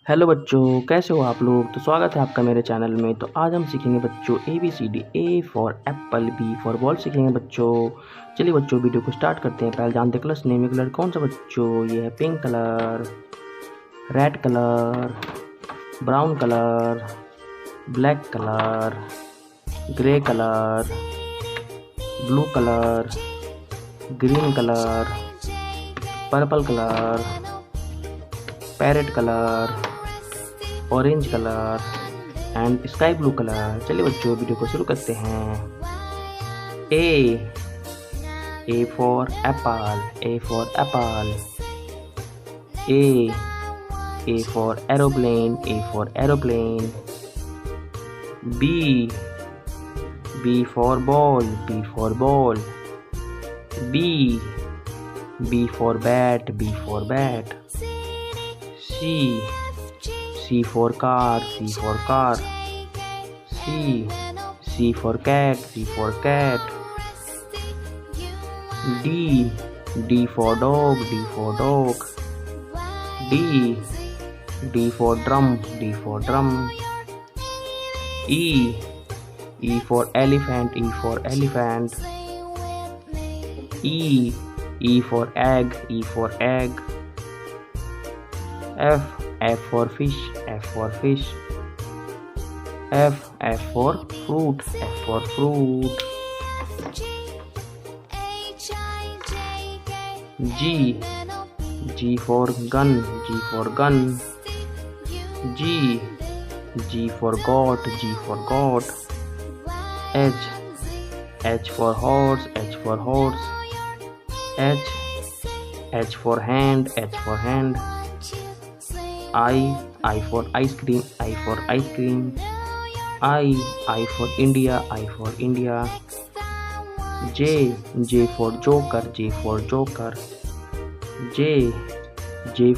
Hello बच्चों, कैसे हो आप लोग। तो स्वागत है आपका मेरे चैनल में। तो आज हम सीखेंगे बच्चों ABCD। A for apple, B for ball सीखेंगे बच्चों। चलिए बच्चों वीडियो को स्टार्ट करते हैं। पहले जानते कलर्स नेम। ये कलर कौन सा बच्चों, ये है pink colour, red colour, brown colour, black colour, grey colour, blue colour, green colour, purple colour, parrot colour, orange colour and sky blue colour. चलिए बच्चों वीडियो को शुरू करते हैं। A for apple, A for apple. A for aeroplane, A for aeroplane. B for ball, B for ball. B for bat, B for bat. C for car, C for car. C for cat, C for cat. D for dog, D for dog. D for drum, D for drum. E for elephant, E for elephant. E for egg, E for egg. F for fish, F for fish. F for fruit, F for fruit. G for gun, G for gun. G for goat, G for goat. H for horse, H for horse. H for hand, H for hand. I for ice cream, I for ice cream. I for India, I for India. J for joker, J for joker. J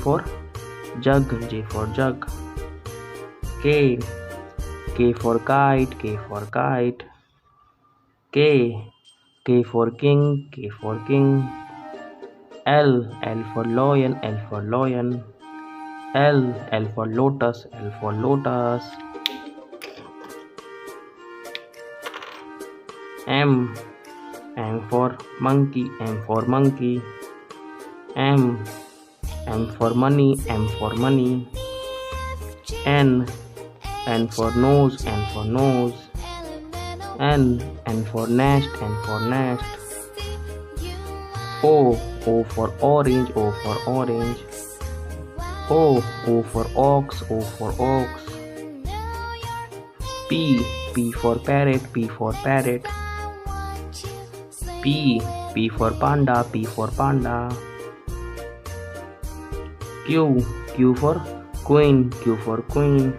for jug, J for jug. K for kite, K for kite. K for king, K for king. L for lion, L for lion. L for lotus, L for lotus. M for monkey, M for monkey. M for money, M for money. N for nose, N for nose. N for nest, N for nest. O for orange, O for orange. O for ox, O for ox. P for parrot, P for parrot. P for panda, P for panda. Q for queen, Q for queen.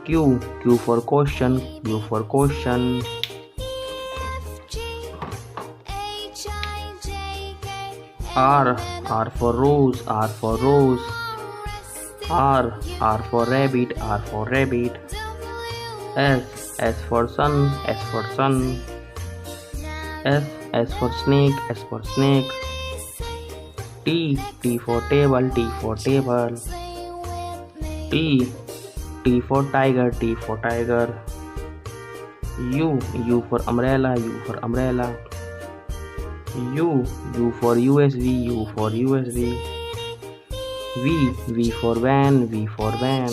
Q for question, Q for question. R for rose, R for rose. R for rabbit, R for rabbit. S for sun, S for sun. S for snake, S for snake. T for table, T for table. T for tiger, T for tiger. U for umbrella, U for umbrella. U for USB, U for USB. V for van, V for van.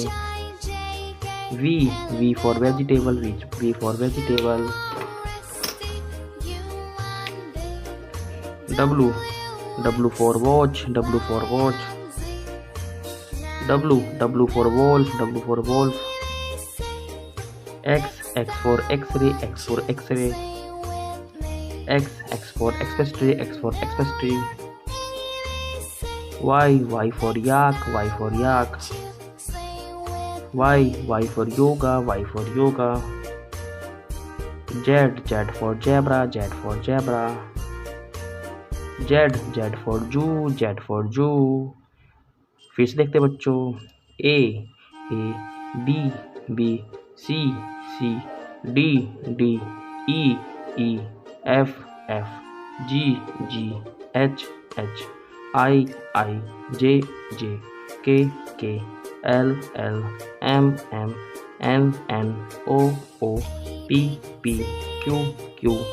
V for vegetable, V for vegetable. W for watch, W for watch. W for wolf, W for wolf. X for x-ray, X for x-ray. X for express tree, X for express tree. Y for yak, Y for yak. Y for yoga, Y for yoga. Z for zebra, Z for zebra. Z for zoo, Z for zoo. फिर से देखते बच्चों। A B C D E F G H I J K SK, LL, MM, NN, OO, PP, QQ,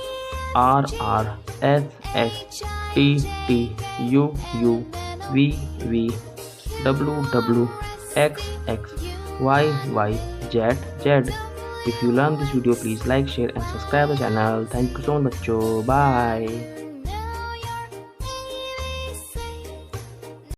RR, SS, TT, UU, VV, WW, XX, YY, Z. If you learn this video, please like, share and subscribe the channel. Thank you so much बच्चों. Bye.